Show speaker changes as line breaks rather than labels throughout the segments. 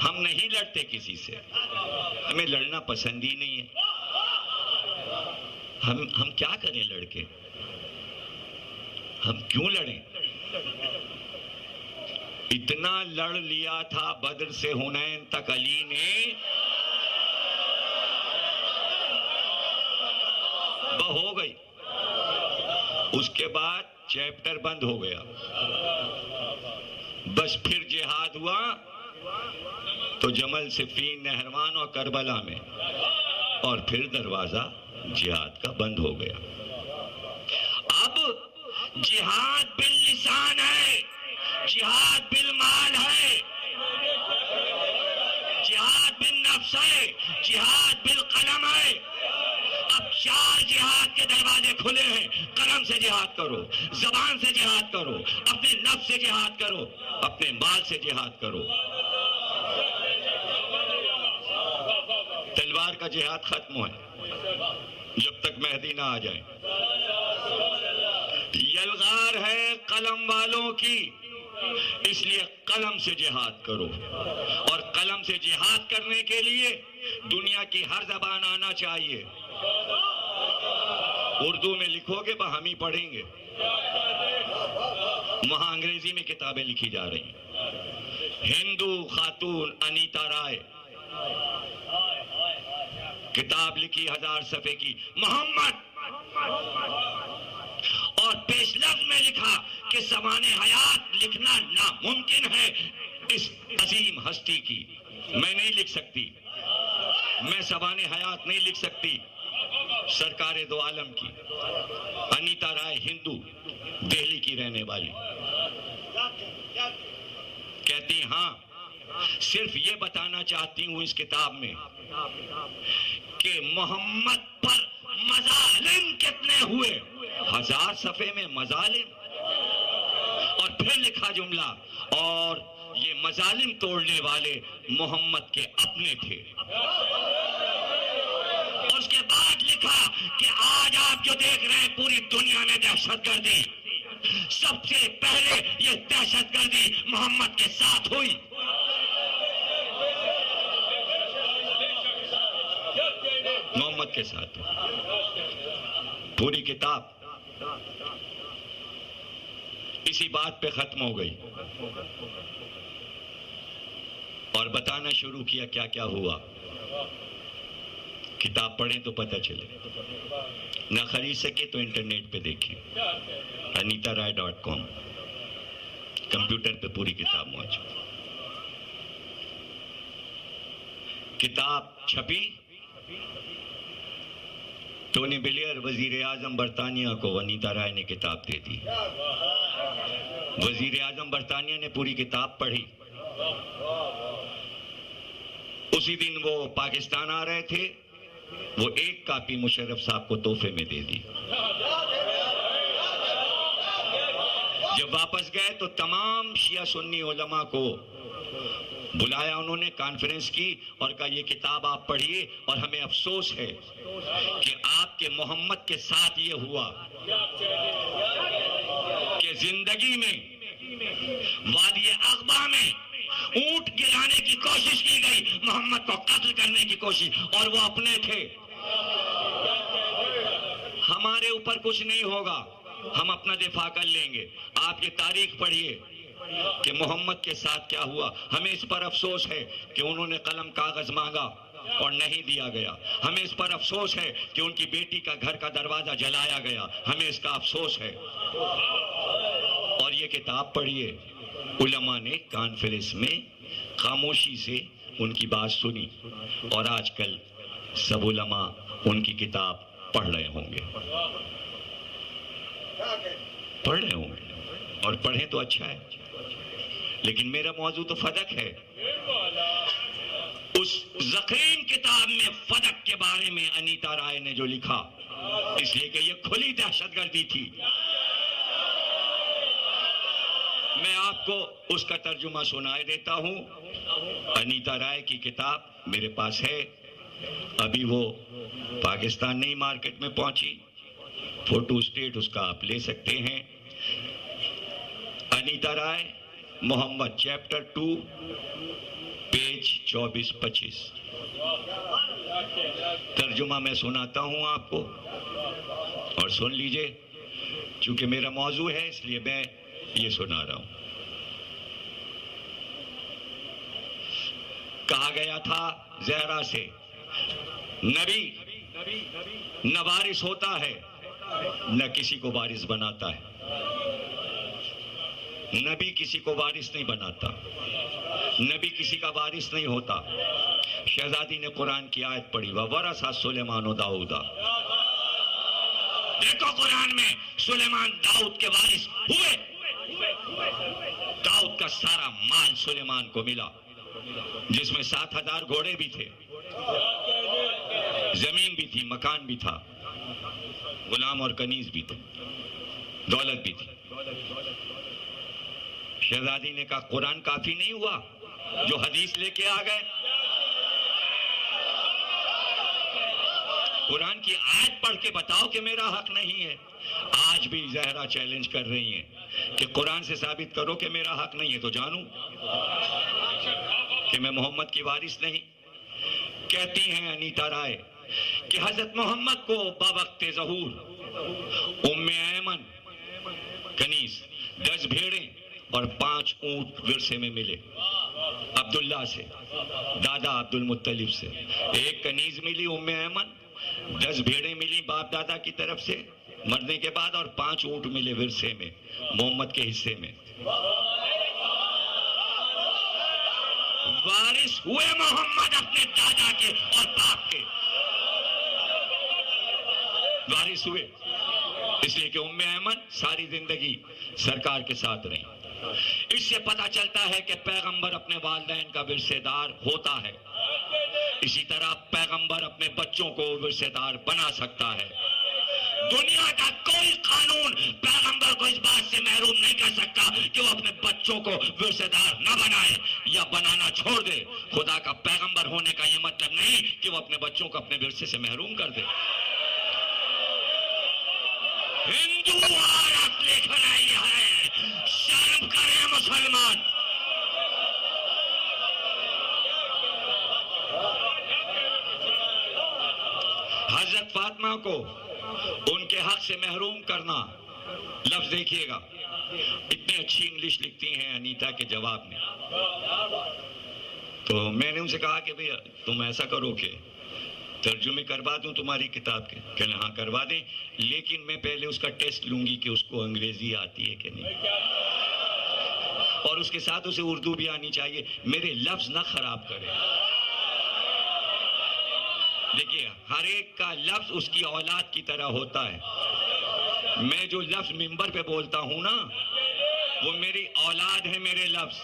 ہم نہیں لڑتے کسی سے، ہمیں لڑنا پسند ہی نہیں ہے۔ ہم کیا کریں لڑ کے؟ ہم کیوں لڑیں؟ اتنا لڑ لیا تھا بدر سے حنین تک علی نے، ہو گئی۔ اس کے بعد چیپٹر بند ہو گیا، بس پھر جہاد ہوا تو جمل، صفین، نہروان اور کربلا میں، اور پھر دروازہ جہاد کا بند ہو گیا۔ اب جہاد باللسان ہے، جہاد بالمال ہے، جہاد بالنفس ہے، جہاد بالقلم ہے۔ اب 4 جہاد کے دروازے کھلے ہیں۔ قلم سے جہاد کرو، زبان سے جہاد کرو، اپنے نفس سے جہاد کرو، اپنے مال سے جہاد کرو۔ تلوار کا جہاد ختم ہے جب تک مہدی نہ آ جائے۔ یلغار ہے قلم والوں کی، اس لیے قلم سے جہاد کرو، اور قلم سے جہاد کرنے کے لیے دنیا کی ہر زبان آنا چاہیے۔ اردو میں لکھو گے ہم ہی پڑھیں گے، وہاں انگریزی میں کتابیں لکھی جا رہی ہیں۔ ہندو خاتون انیتا رائے کتاب لکھی 1000 صفحے کی، محمد، اور پیش لفظ میں لکھا کہ زبان حیات لکھنا ناممکن ہے اس عظیم ہستی کی۔ میں نہیں لکھ سکتی، میں زبان حیات نہیں لکھ سکتی سرکار دو عالم کی۔ انیتا رائے ہندو، دہلی کی رہنے والی، کہتی ہاں صرف یہ بتانا چاہتی ہوں اس کتاب میں کہ محمد پر مظالم کتنے ہوئے۔ 1000 صفحے میں مظالم، اور پھر لکھا جملہ، اور یہ مظالم توڑنے والے محمد کے اپنے تھے۔ اور اس کے بعد لکھا کہ آج آپ جو دیکھ رہے ہیں پوری دنیا میں دہشت گردی، سب سے پہلے یہ دہشت گردی محمد کے ساتھ ہوئی۔ محمد کے ساتھ پوری کتاب اسی بات پہ ختم ہو گئی، اور بتانا شروع کیا کیا کیا ہوا۔ کتاب پڑھیں تو پتہ چلے، نہ خرید سکے تو انٹرنیٹ پہ دیکھیں، anitarai.com، کمپیوٹر پہ پوری کتاب موجود۔ کتاب چھپی، ٹونی بلیئر وزیر اعظم برطانیہ کو انیتا رائے نے کتاب دے دی۔ وزیر اعظم برطانیہ نے پوری کتاب پڑھی۔ اسی دن وہ پاکستان آ رہے تھے، وہ 1 کاپی مشرف صاحب کو تحفے میں دے دی۔ جب واپس گئے تو تمام شیعہ سنی علماء کو بلایا، انہوں نے کانفرنس کی اور کہا یہ کتاب آپ پڑھیے، اور ہمیں افسوس ہے کہ آپ کے محمد کے ساتھ یہ ہوا کہ زندگی میں وادی عقبہ میں اونٹ گرانے کی کوشش کی گئی، محمد کو قتل کرنے کی کوشش، اور وہ اپنے تھے۔ ہمارے اوپر کچھ نہیں ہوگا، ہم اپنا دفاع کر لیں گے۔ آپ یہ تاریخ پڑھیے کہ محمد کے ساتھ کیا ہوا۔ ہمیں اس پر افسوس ہے کہ انہوں نے قلم کاغذ مانگا اور نہیں دیا گیا۔ ہمیں اس پر افسوس ہے کہ ان کی بیٹی کا گھر کا دروازہ جلایا گیا، ہمیں اس کا افسوس ہے۔ اور یہ کتاب پڑھیے، علماء نے کانفرنس میں خاموشی سے ان کی بات سنی، اور آج کل سب علماء ان کی کتاب پڑھ رہے ہوں گے، اور پڑھیں تو اچھا ہے، لیکن میرا موضوع تو فدق ہے۔ اس زخیم کتاب میں فدق کے بارے میں انیتا رائے نے جو لکھا، اس لیے کہ یہ کھلی دہشت گردی تھی۔ میں آپ کو اس کا ترجمہ سنائے دیتا ہوں۔ انیتا رائے کی کتاب میرے پاس ہے، ابھی وہ پاکستان نہیں مارکیٹ میں پہنچی، فوٹو اسٹیٹ اس کا آپ لے سکتے ہیں۔ انیتا رائے، محمد، چیپٹر 2، پیج پیج 24-25. ترجمہ میں سناتا ہوں آپ کو اور سن لیجئے، چونکہ میرا موضوع ہے اس لیے میں یہ سنا رہا ہوں. کہا گیا تھا زہرا سے، نبی نہ وارث ہوتا ہے نہ کسی کو وارث بناتا ہے. نبی کسی کو وارث نہیں بناتا، نبی کسی کا وارث نہیں ہوتا. شہزادی نے قرآن کی آیت پڑھی، وَوَرَثَ سُلَيْمَانُ دَاؤُدَ. دیکھو قرآن میں سلیمان داؤد کے وارث ہوئے. داؤد کا سارا مال سلیمان کو ملا، جس میں 7,000 گھوڑے بھی تھے، زمین بھی تھی، مکان بھی تھا، غلام اور کنیز بھی تھے، دولت بھی تھی. شہزادی نے کہا قرآن کافی نہیں ہوا جو حدیث لے کے آ گئے؟ قرآن کی آیت پڑھ کے بتاؤ کہ میرا حق نہیں ہے. آج بھی زہرا چیلنج کر رہی ہیں کہ قرآن سے ثابت کرو کہ میرا حق نہیں ہے تو جانوں کہ میں محمد کی وارث نہیں. کہتی ہیں انیتا رائے کہ حضرت محمد کو بوقت ظہور ام ایمن کنیز 10 بھیڑیں اور 5 اونٹ ورثے میں ملے عبداللہ سے، دادا عبد المطلب سے. 1 کنیز ملی ام ایمن، 10 بھیڑیں ملی باپ دادا کی طرف سے مرنے کے بعد، اور 5 اونٹ ملے ورثے میں محمد کے حصے میں. وارث ہوئے محمد اپنے دادا کے اور باپ کے، وارث ہوئے اس لیے کہ ام ایمن ساری زندگی سرکار کے ساتھ رہی. اس سے پتہ چلتا ہے کہ پیغمبر اپنے والدین کا ورثہ دار ہوتا ہے. اسی طرح پیغمبر اپنے بچوں کو ورثہ دار بنا سکتا ہے. دنیا کا کوئی قانون پیغمبر کو اس بات سے محروم نہیں کر سکتا کہ وہ اپنے بچوں کو ورثہ دار نہ بنائے یا بنانا چھوڑ دے. خدا کا پیغمبر ہونے کا یہ مطلب نہیں کہ وہ اپنے بچوں کو اپنے ورثے سے محروم کر دے. ہندو اور عقل کھلائی ہے، شرم کرے مسلمان. حضرت فاطمہ کو ان کے حق سے محروم کرنا، لفظ دیکھیے گا، اتنی اچھی انگلش لکھتی ہیں انیتا کے جواب میں. تو میں نے ان سے کہا کہ بھئی تم ایسا کرو کہ ترجمے کروا دوں تمہاری کتاب کے. کہنا ہاں کروا دیں، لیکن میں پہلے اس کا ٹیسٹ لوں گی کہ اس کو انگریزی آتی ہے کہ نہیں، اور اس کے ساتھ اسے اردو بھی آنی چاہیے. میرے لفظ نہ خراب کرے. دیکھیے ہر ایک کا لفظ اس کی اولاد کی طرح ہوتا ہے. میں جو لفظ منبر پہ بولتا ہوں نا، وہ میری اولاد ہے. میرے لفظ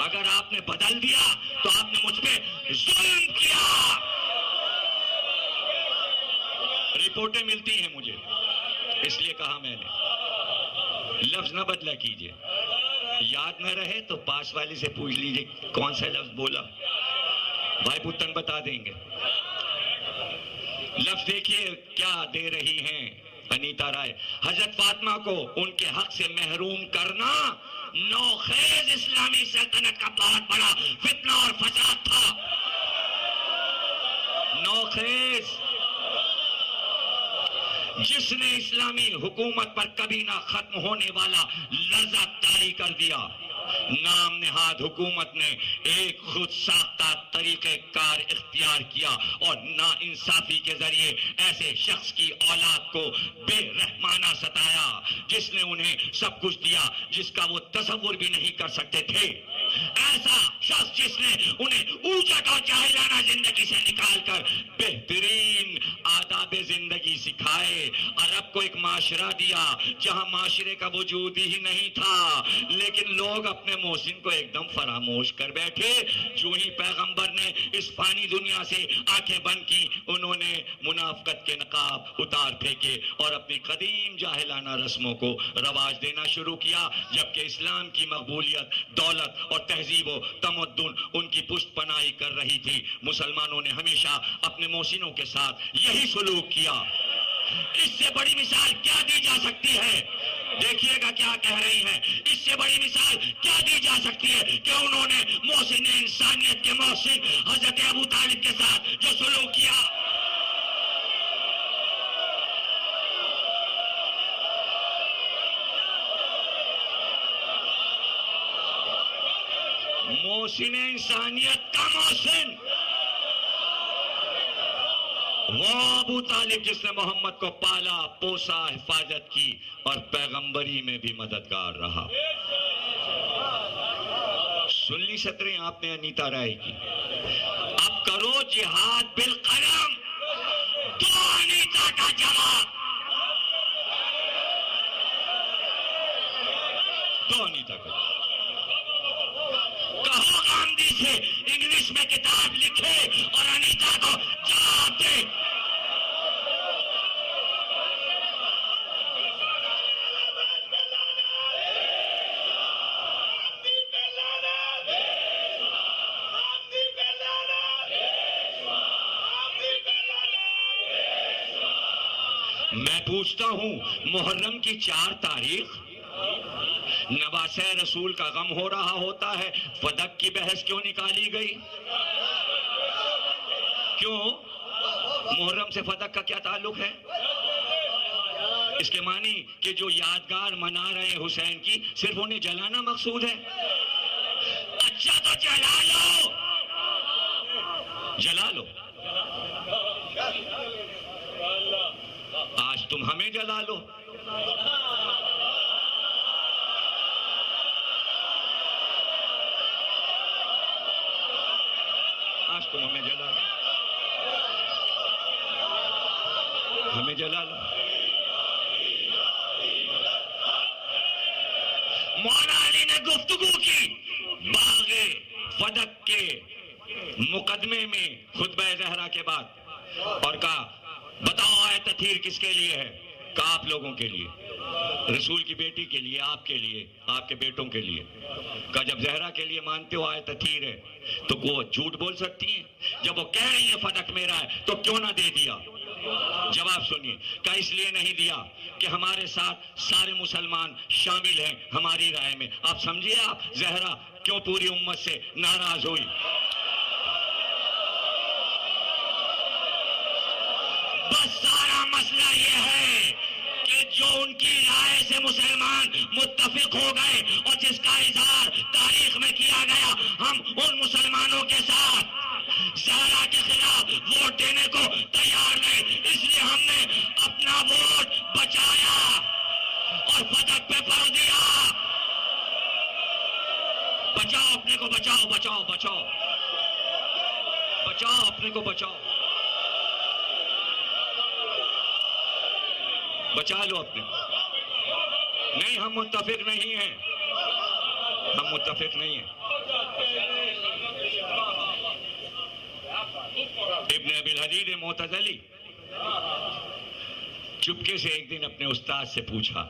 اگر آپ نے بدل دیا تو آپ نے مجھ پہ ظلم کیا. رپورٹیں ملتی ہیں مجھے، اس لیے کہا میں نے لفظ نہ بدلا کیجئے. یاد نہ رہے تو پاس والے سے پوچھ لیجئے کون سا لفظ بولا، بھائی پتن بتا دیں گے. لفظ دیکھیے کیا دے رہی ہیں انیتا رائے. حضرت فاطمہ کو ان کے حق سے محروم کرنا نوخیز اسلامی سلطنت کا بہت بڑا فتنہ اور فساد تھا. نوخیز، جس نے اسلامی حکومت پر کبھی نہ ختم ہونے والا لرزہ طاری کر دیا. نام نہاد حکومت نے ایک خود ساختہ طریقہ کار اختیار کیا اور نا انصافی کے ذریعے ایسے شخص کی اولاد کو بے رحمانہ ستایا جس نے انہیں سب کچھ دیا جس کا وہ تصور بھی نہیں کر سکتے تھے. ایسا شخص جس نے انہیں اوجھٹ اور جاہلانہ زندگی سے نکال کر بہترین آداب زندگی سکھائے. عرب کو ایک معاشرہ دیا جہاں معاشرے کا وجود ہی نہیں تھا، لیکن لوگ اپنے محسن کو ایک دم فراموش کر بیٹھے. جو ہی پیغمبر نے اس فانی دنیا سے آنکھیں بند کی، انہوں نے منافقت کے نقاب اتار پھینکے اور اپنی قدیم جاہلانہ رسموں کو رواج دینا شروع کیا. جبکہ اسلام کی مقبولیت، دولت اور تہذیب و تمدن ان کی پشت پناہی کر رہی تھی. مسلمانوں نے ہمیشہ اپنے محسنوں کے ساتھ یہی سلوک کیا. اس سے بڑی مثال کیا دی جا سکتی ہے؟ دیکھیے گا کیا کہہ رہی ہیں، اس سے بڑی مثال کیا دی جا سکتی ہے کہ انہوں نے محسن انسانیت کے محسن حضرت ابو طالب کے ساتھ جو سلوک کیا۔ محسن انسانیت کا محسن وہ ابو طالب جس نے محمد کو پالا پوسا حفاظت کی اور پیغمبری میں بھی مددگار رہا۔ سن لی سطریں آپ نے انیتا رائے کی۔ اب کرو جہاد بالقلم، تو انیتا کا جواب، تو انیتا کا جواب۔ کہو گاندھی سے انگلش میں کتاب لکھے اور انیتا کو جواب دے۔ میں پوچھتا ہوں، محرم کی 4 تاریخ نواسہ رسول کا غم ہو رہا ہوتا ہے، فدق کی بحث کیوں نکالی گئی؟ کیوں؟ محرم سے فدق کا کیا تعلق ہے؟ اس کے معنی کہ جو یادگار منا رہے حسین کی صرف انہیں جلانا مقصود ہے؟ اچھا تو جلا لو، جلا لو، آج تم ہمیں جلا لو۔ آج تم ہمیں جلا لو، ہمیں جلا لو۔ مولا علی نے گفتگو کی باغ فدق کے مقدمے میں خطبہ زہرا کے بعد، اور کہا بتاؤ آیت تطہیر کس کے لیے ہے؟ کہا آپ لوگوں کے لیے، رسول کی بیٹی کے لیے، آپ کے لیے، آپ کے بیٹوں کے لیے۔ کہا جب زہرا کے لیے مانتے ہو آیت تطہیر ہے تو وہ جھوٹ بول سکتی ہیں؟ جب وہ کہہ رہی ہیں فدق میرا ہے تو کیوں نہ دے دیا؟ جواب سنیے، کہا اس لیے نہیں دیا کہ ہمارے ساتھ سارے مسلمان شامل ہیں ہماری رائے میں۔ آپ سمجھیے، آپ زہرا کیوں پوری امت سے ناراض ہوئی؟ بس سارا مسئلہ یہ ہے کہ جو ان کی رائے سے مسلمان متفق ہو گئے اور جس کا اظہار تاریخ میں کیا گیا، ہم ان مسلمانوں کے ساتھ زہرا کے خلاف ووٹ دینے کو تیار نہیں، اس لیے ہم نے اپنا ووٹ بچایا اور فدق پہ پڑھ دیا۔ بچاؤ اپنے کو، بچاؤ بچاؤ بچاؤ بچاؤ اپنے کو، بچاؤ، بچا لو اپنے کو۔ نہیں، ہم متفق نہیں ہیں، ہم متفق نہیں ہیں۔ ابن ابی الحدید معتزلی چپکے سے ایک دن اپنے استاد سے پوچھا،